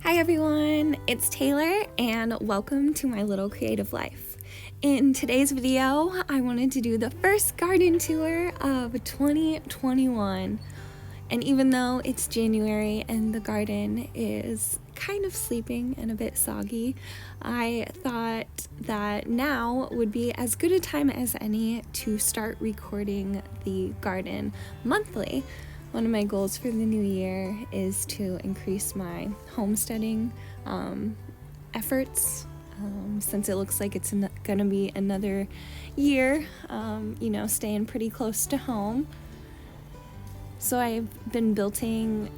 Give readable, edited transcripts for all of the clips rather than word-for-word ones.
Hi everyone, it's Taylor and welcome to my Little Creative Life. In today's video, I wanted to do the first garden tour of 2021. And even though it's January and the garden is kind of sleeping and a bit soggy, I thought that now would be as good a time as any to start recording the garden monthly. One of my goals for the new year is to increase my homesteading efforts, since it looks like it's gonna be another year, staying pretty close to home. So I've been building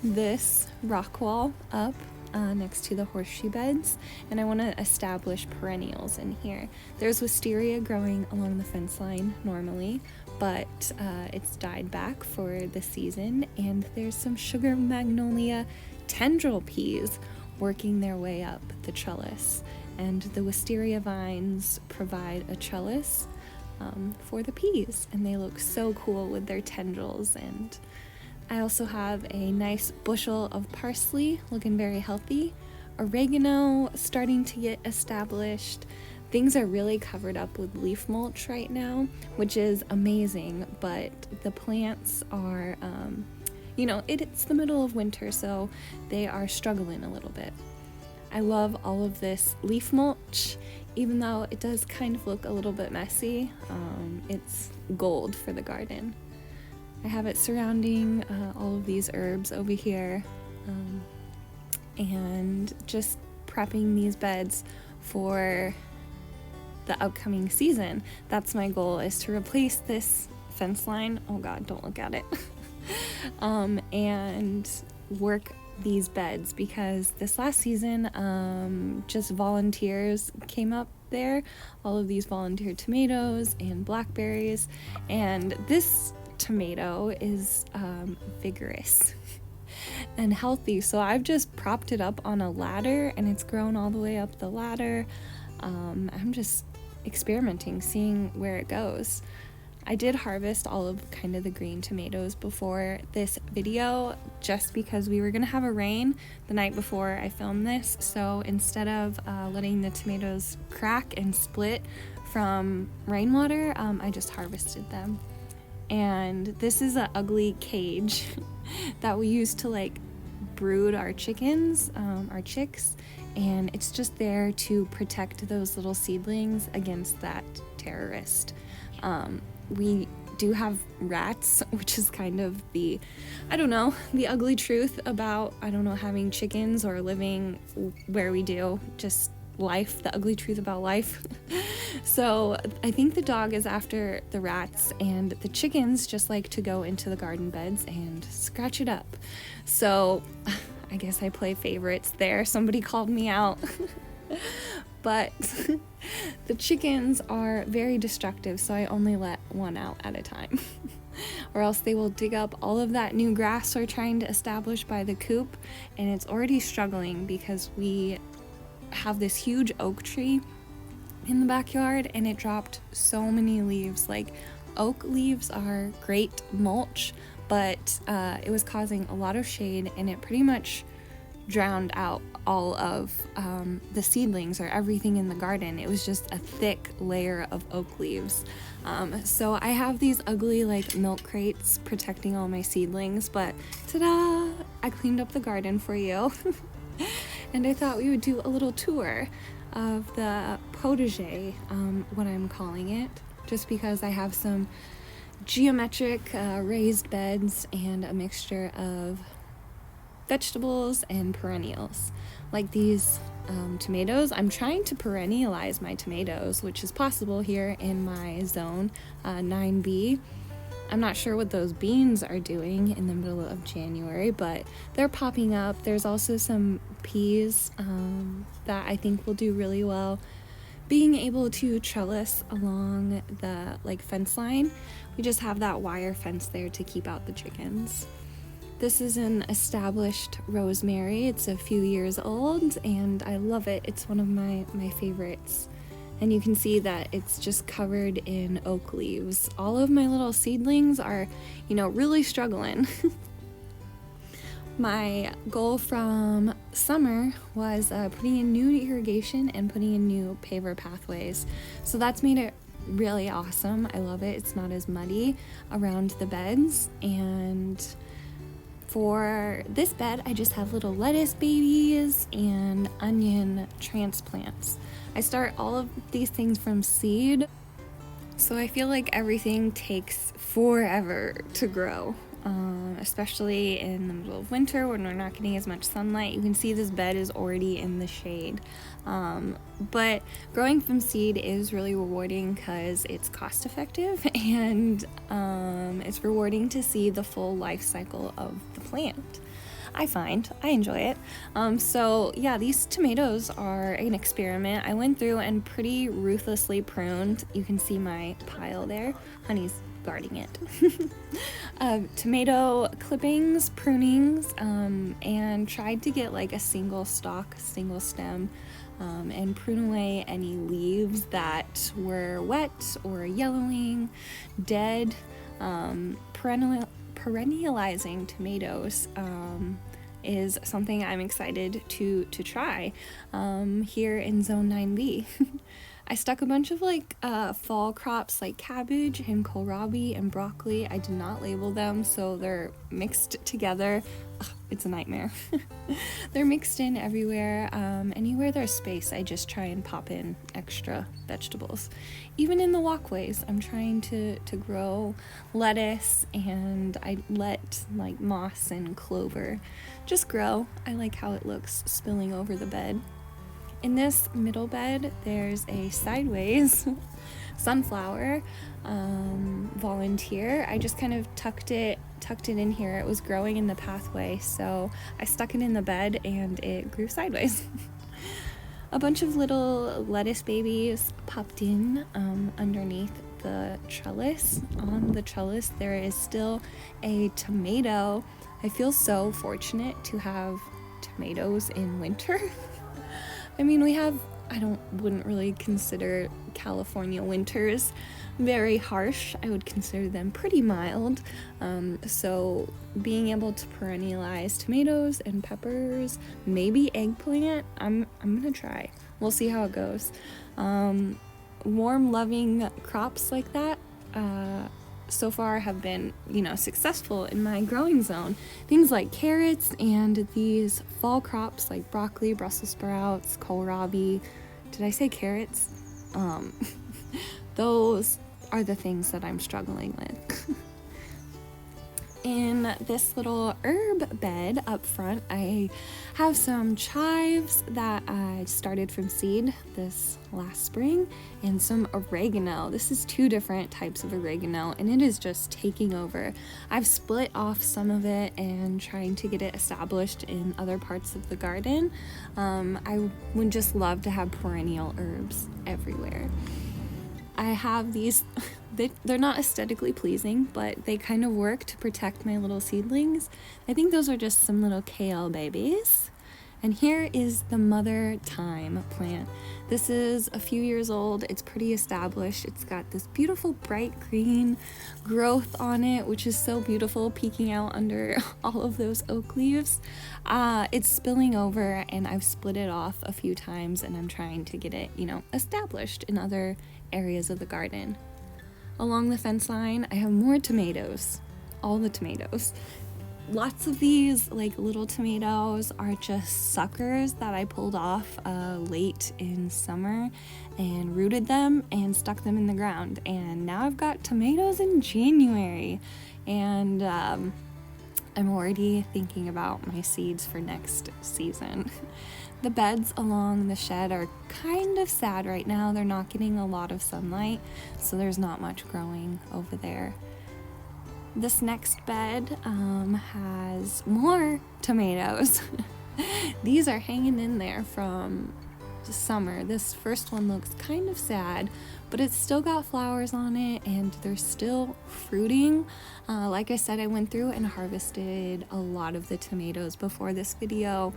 this rock wall up next to the horseshoe beds, and I want to establish perennials in here. There's wisteria growing along the fence line normally, but it's died back for the season, and there's some sugar magnolia tendril peas working their way up the trellis, and the wisteria vines provide a trellis for the peas, and they look so cool with their tendrils. And I also have a nice bushel of parsley looking very healthy, oregano starting to get established. Things are really covered up with leaf mulch right now, which is amazing, but the plants are, it's the middle of winter, so they are struggling a little bit. I love all of this leaf mulch, even though it does kind of look a little bit messy. It's gold for the garden. I have it surrounding all of these herbs over here, and just prepping these beds for the upcoming season. That's my goal, is to replace this fence line. Oh God, don't look at it. And work these beds, because this last season just volunteers came up there, all of these volunteer tomatoes and blackberries, and this tomato is vigorous and healthy, so I've just propped it up on a ladder and it's grown all the way up the ladder. I'm just experimenting, seeing where it goes. I did harvest all of kind of the green tomatoes before this video, just because we were gonna have a rain the night before I filmed this, so instead of letting the tomatoes crack and split from rainwater, I just harvested them. And this is an ugly cage that we use to brood our chickens, our chicks, and it's just there to protect those little seedlings against that terrorist. We do have rats, which is kind of the ugly truth about, having chickens or living where we do, just life, the ugly truth about life. So I think the dog is after the rats, and the chickens just like to go into the garden beds and scratch it up. So I guess I play favorites there. Somebody called me out. But the chickens are very destructive, so I only let one out at a time. Or else they will dig up all of that new grass we're trying to establish by the coop, and it's already struggling because we have this huge oak tree in the backyard, and it dropped so many leaves. Oak leaves are great mulch, but it was causing a lot of shade, and it pretty much drowned out all of the seedlings or everything in the garden. It was just a thick layer of oak leaves. So I have these ugly milk crates protecting all my seedlings, but ta-da! I cleaned up the garden for you. And I thought we would do a little tour of the potager, what I'm calling it, just because I have some geometric raised beds and a mixture of vegetables and perennials. Like these tomatoes, I'm trying to perennialize my tomatoes, which is possible here in my zone 9B. I'm not sure what those beans are doing in the middle of January, but they're popping up. There's also some peas that I think will do really well. Being able to trellis along the fence line, we just have that wire fence there to keep out the chickens. This is an established rosemary. It's a few years old and I love it. It's one of my favorites. And you can see that it's just covered in oak leaves. All of my little seedlings are, really struggling. My goal from summer was putting in new irrigation and putting in new paver pathways. So that's made it really awesome. I love it. It's not as muddy around the beds. And for this bed, I just have little lettuce babies and onion transplants. I start all of these things from seed, so I feel like everything takes forever to grow. Especially in the middle of winter when we're not getting as much sunlight. You can see this bed is already in the shade. But growing from seed is really rewarding because it's cost effective, and it's rewarding to see the full life cycle of the plant. I enjoy it. So yeah, these tomatoes are an experiment. I went through and pretty ruthlessly pruned. You can see my pile there. Honey's guarding it. Tomato clippings, prunings, and tried to get like a single stalk, single stem, and prune away any leaves that were wet or yellowing, dead. Perennializing tomatoes is something I'm excited to try here in Zone 9B. I stuck a bunch of like fall crops like cabbage and kohlrabi and broccoli. I did not label them, so they're mixed together. Ugh, it's a nightmare. They're mixed in everywhere. Anywhere there's space, I just try and pop in extra vegetables. Even in the walkways, I'm trying to grow lettuce, and I let like moss and clover just grow. I like how it looks spilling over the bed. In this middle bed, there's a sideways sunflower volunteer. I just kind of tucked it in here. It was growing in the pathway, so I stuck it in the bed and it grew sideways. A bunch of little lettuce babies popped in underneath the trellis. On the trellis, there is still a tomato. I feel so fortunate to have tomatoes in winter. I mean, wouldn't really consider California winters very harsh. I would consider them pretty mild. So being able to perennialize tomatoes and peppers, maybe eggplant, I'm gonna try. We'll see how it goes. Warm, loving crops like that, so far have been, successful in my growing zone. Things like carrots and these fall crops like broccoli, Brussels sprouts, kohlrabi. Did I say carrots? Those are the things that I'm struggling with. In this little herb bed up front, I have some chives that I started from seed this last spring, and some oregano. This is 2 different types of oregano, and it is just taking over. I've split off some of it and trying to get it established in other parts of the garden. I would just love to have perennial herbs everywhere. I have these, they're not aesthetically pleasing, but they kind of work to protect my little seedlings. I think those are just some little kale babies. And here is the mother thyme plant. This is a few years old. It's pretty established. It's got this beautiful bright green growth on it, which is so beautiful, peeking out under all of those oak leaves. It's spilling over, and I've split it off a few times, and I'm trying to get it, established in other areas of the garden. Along the fence line, I have more tomatoes. All the tomatoes. Lots of these like little tomatoes are just suckers that I pulled off late in summer and rooted them and stuck them in the ground, and now I've got tomatoes in January, and I'm already thinking about my seeds for next season. The beds along the shed are kind of sad right now. They're not getting a lot of sunlight, so there's not much growing over there. This next bed has more tomatoes. These are hanging in there from the summer. This first one looks kind of sad, but it's still got flowers on it and they're still fruiting. Like I said, I went through and harvested a lot of the tomatoes before this video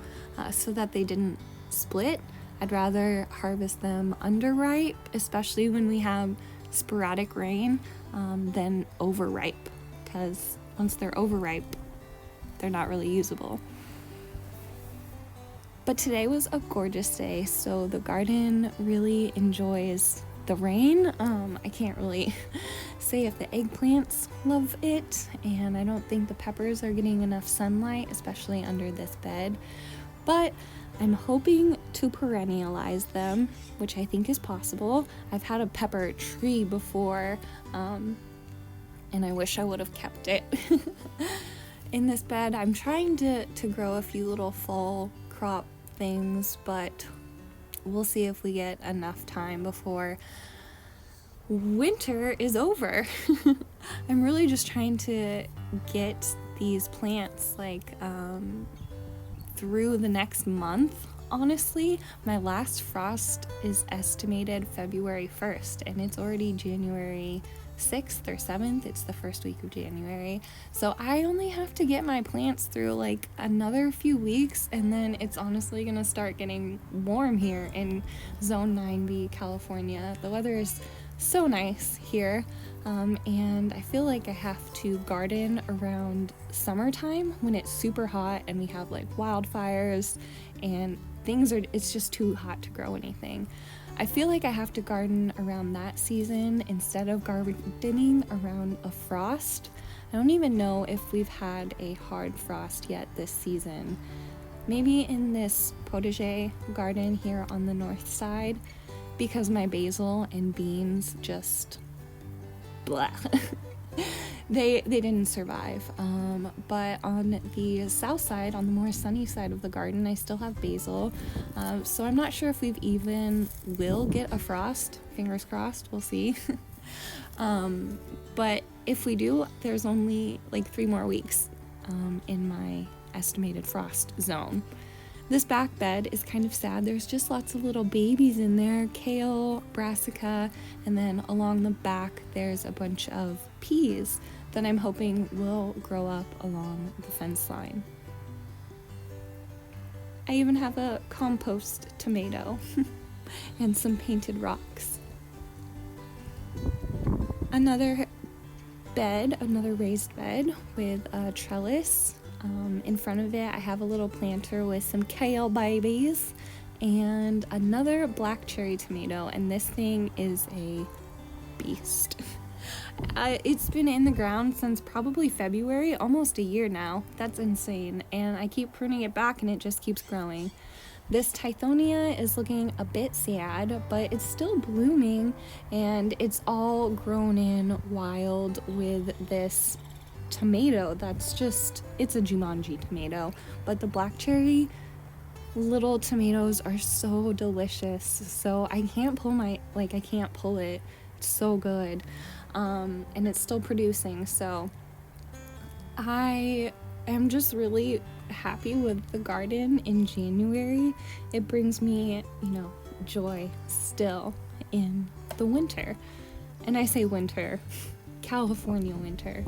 so that they didn't split. I'd rather harvest them underripe, especially when we have sporadic rain, than overripe, because once they're overripe, they're not really usable. But today was a gorgeous day, so the garden really enjoys the rain. I can't really say if the eggplants love it, and I don't think the peppers are getting enough sunlight, especially under this bed. But I'm hoping to perennialize them, which I think is possible. I've had a pepper tree before, and I wish I would have kept it. In this bed, I'm trying to grow a few little fall crop things, but we'll see if we get enough time before winter is over. I'm really just trying to get these plants through the next month. Honestly, my last frost is estimated February 1st, and it's already January 6th or 7th. It's the first week of January. So I only have to get my plants through another few weeks, and then it's honestly gonna start getting warm here in Zone 9B, California. The weather is so nice here, and I feel like I have to garden around summertime when it's super hot and we have wildfires and it's just too hot to grow anything. I feel like I have to garden around that season instead of gardening around a frost. I don't even know if we've had a hard frost yet this season. Maybe in this potager garden here on the north side, because my basil and beans just blah. They didn't survive. But on the south side, on the more sunny side of the garden, I still have basil. So I'm not sure if we've even will get a frost. Fingers crossed, we'll see. But if we do, there's only 3 more weeks in my estimated frost zone. This back bed is kind of sad. There's just lots of little babies in there, kale, brassica, and then along the back there's a bunch of peas that I'm hoping will grow up along the fence line. I even have a compost tomato and some painted rocks. Another raised bed with a trellis. In front of it, I have a little planter with some kale babies and another black cherry tomato, and this thing is a beast. It's been in the ground since probably February, almost a year now. That's insane, and I keep pruning it back and it just keeps growing. This Tithonia is looking a bit sad, but it's still blooming, and it's all grown in wild with this tomato it's a Jumanji tomato, but the black cherry little tomatoes are so delicious, so I can't pull it. It's so good, and it's still producing, so I am just really happy with the garden in January. It brings me, joy still in the winter, and I say winter, California winter.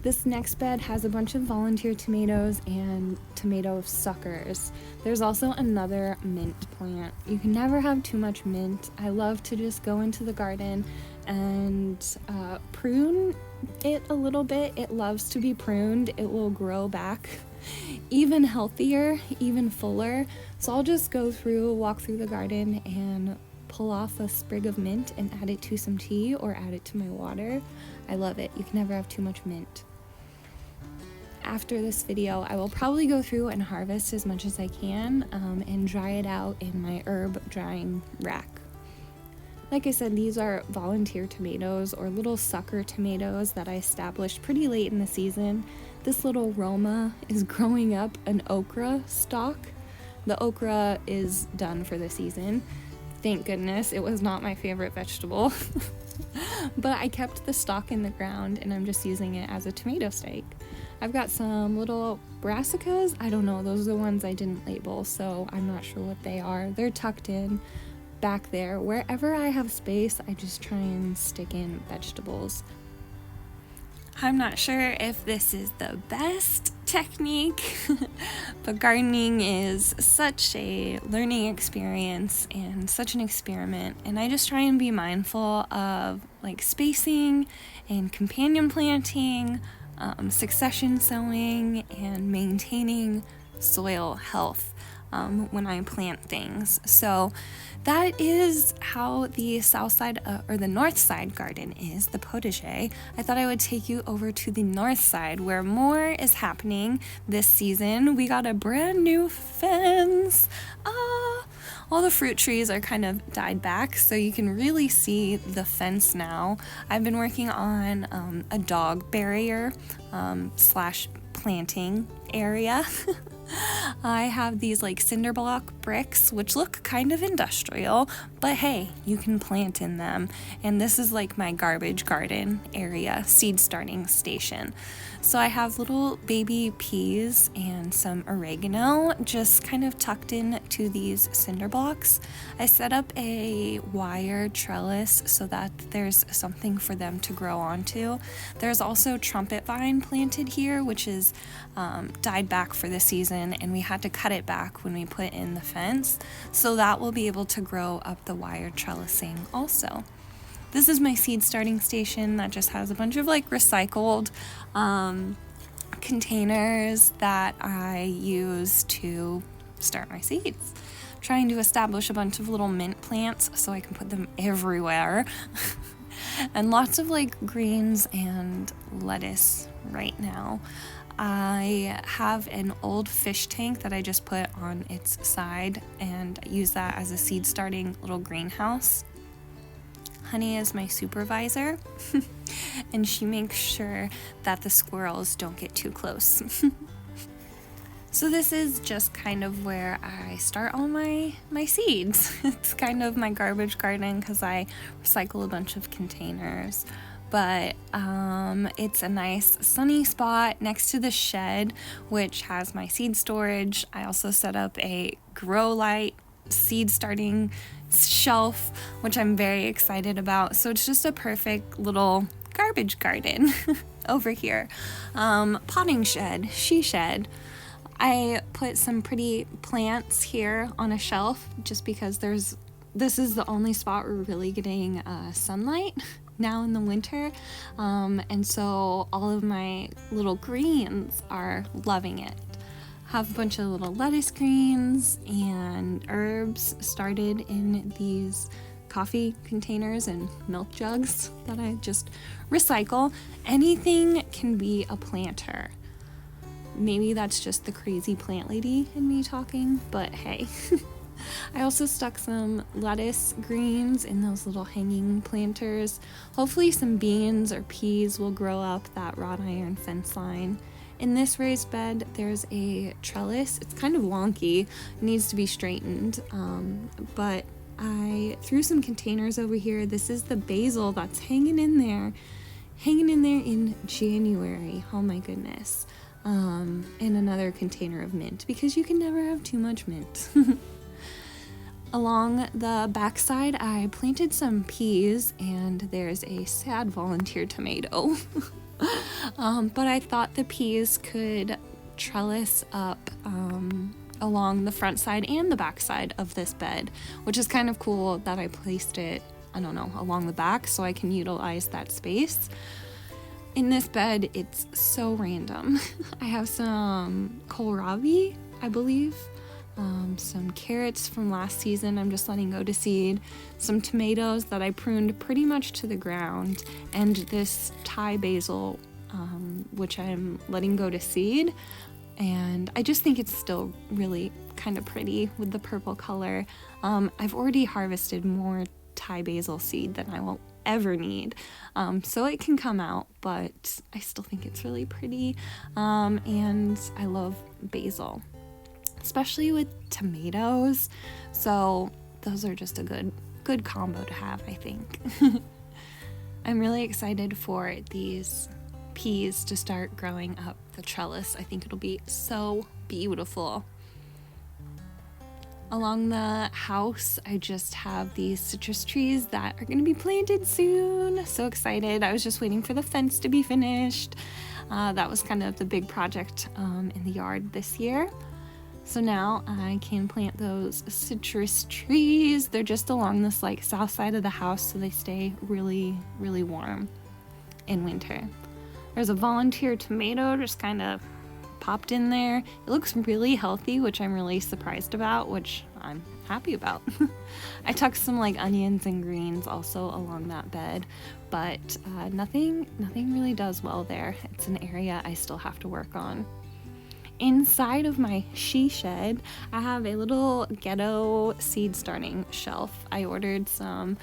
This next bed has a bunch of volunteer tomatoes and tomato suckers. There's also another mint plant. You can never have too much mint. I love to just go into the garden and prune it a little bit. It loves to be pruned. It will grow back even healthier, even fuller. So I'll just walk through the garden and pull off a sprig of mint and add it to some tea or add it to my water. I love it. You can never have too much mint. After this video, I will probably go through and harvest as much as I can and dry it out in my herb drying rack. Like I said, these are volunteer tomatoes or little sucker tomatoes that I established pretty late in the season. This little Roma is growing up an okra stalk. The okra is done for the season. Thank goodness, it was not my favorite vegetable. But I kept the stalk in the ground and I'm just using it as a tomato stake. I've got some little brassicas. I don't know, those are the ones I didn't label, so I'm not sure what they are. They're tucked in back there. Wherever I have space, I just try and stick in vegetables. I'm not sure if this is the best technique, but gardening is such a learning experience and such an experiment, and I just try and be mindful of spacing and companion planting, succession sowing, and maintaining soil health when I plant things. So that is how the south side or the north side garden is, the potager. I thought I would take you over to the north side where more is happening this season. We got a brand new fence. All the fruit trees are kind of died back, so you can really see the fence now. I've been working on a dog barrier slash planting area. I have these like cinder block bricks, which look kind of industrial, but hey, you can plant in them. And this is like my garbage garden area, seed starting station. So I have little baby peas and some oregano just kind of tucked into these cinder blocks. I set up a wire trellis so that there's something for them to grow onto. There's also trumpet vine planted here, which is died back for the season, and we had to cut it back when we put in the fence. So that will be able to grow up the wire trellising also. This is my seed starting station that just has a bunch of like recycled containers that I use to start my seeds. I'm trying to establish a bunch of little mint plants so I can put them everywhere. And lots of like greens and lettuce right now. I have an old fish tank that I just put on its side and use that as a seed starting little greenhouse. Honey is my supervisor, and she makes sure that the squirrels don't get too close. So this is just kind of where I start all my seeds. It's kind of my garbage garden because I recycle a bunch of containers. But it's a nice sunny spot next to the shed, which has my seed storage. I also set up a grow light seed starting shelf, which I'm very excited about. So it's just a perfect little garbage garden over here. Potting shed, she shed. I put some pretty plants here on a shelf just because this is the only spot we're really getting sunlight now in the winter, and so all of my little greens are loving it. Have a bunch of little lettuce greens and herbs started in these coffee containers and milk jugs that I just recycle. Anything can be a planter. Maybe that's just the crazy plant lady in me talking, but hey. I also stuck some lettuce greens in those little hanging planters. Hopefully some beans or peas will grow up that wrought iron fence line. In this raised bed, there's a trellis. It's kind of wonky, it needs to be straightened, but I threw some containers over here. This is the basil that's hanging in there in January. Oh my goodness. And another container of mint because you can never have too much mint. Along the backside, I planted some peas, and there's a sad volunteer tomato. But I thought the peas could trellis up along the front side and the back side of this bed, which is kind of cool that I placed it, I don't know, along the back so I can utilize that space. In this bed, it's so random. I have some kohlrabi, I believe, some carrots from last season I'm just letting go to seed, some tomatoes that I pruned pretty much to the ground, and this Thai basil, which I'm letting go to seed. And I just think it's still really kind of pretty with the purple color. I've already harvested more Thai basil seed than I will ever need, so it can come out, but I still think it's really pretty, and I love basil, especially with tomatoes, so those are just a good combo to have, I think. I'm really excited for these peas to start growing up the trellis. I think it'll be so beautiful. Along the house, I just have these citrus trees that are going to be planted soon. So excited. I was just waiting for the fence to be finished. That was kind of the big project in the yard this year. So now I can plant those citrus trees. They're just along this like south side of the house, so they stay really, really warm in winter. There's a volunteer tomato just kind of popped in there. It looks really healthy, which I'm really surprised about, which I'm happy about. I tucked some like onions and greens also along that bed, but nothing really does well there. It's an area I still have to work on. Inside of my she shed, I have a little ghetto seed starting shelf. I ordered some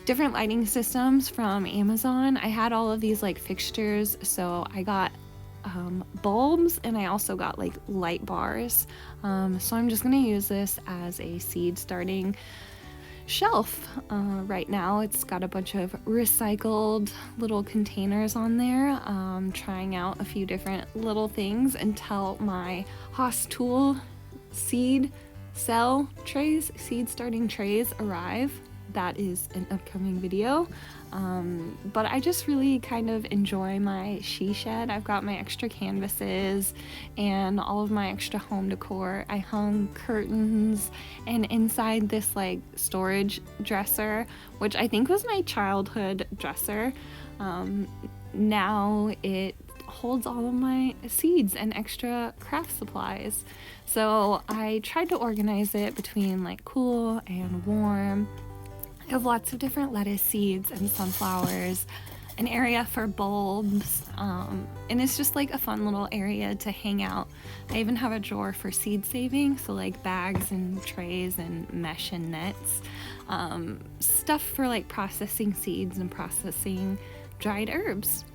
different lighting systems from Amazon. I had all of these like fixtures, so I got bulbs, and I also got like light bars. So I'm just gonna use this as a seed starting shelf right now. It's got a bunch of recycled little containers on there. Trying out a few different little things until my Haas Tool seed starting trays arrive. That is an upcoming video. But I just really kind of enjoy my she shed. I've got my extra canvases and all of my extra home decor. I hung curtains, and inside this like storage dresser, which I think was my childhood dresser, now it holds all of my seeds and extra craft supplies. So I tried to organize it between like cool and warm. I have lots of different lettuce seeds and sunflowers, an area for bulbs, and it's just like a fun little area to hang out. I even have a drawer for seed saving, so like bags and trays and mesh and nets, stuff for like processing seeds and processing dried herbs.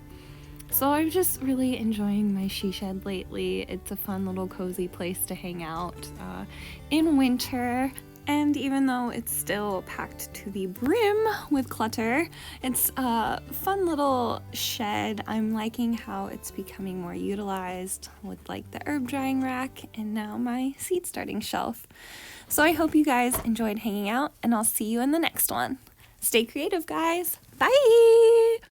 So I'm just really enjoying my she shed lately. It's a fun little cozy place to hang out in winter. And even though it's still packed to the brim with clutter, it's a fun little shed. I'm liking how it's becoming more utilized with like the herb drying rack and now my seed starting shelf. So I hope you guys enjoyed hanging out, and I'll see you in the next one. Stay creative, guys. Bye!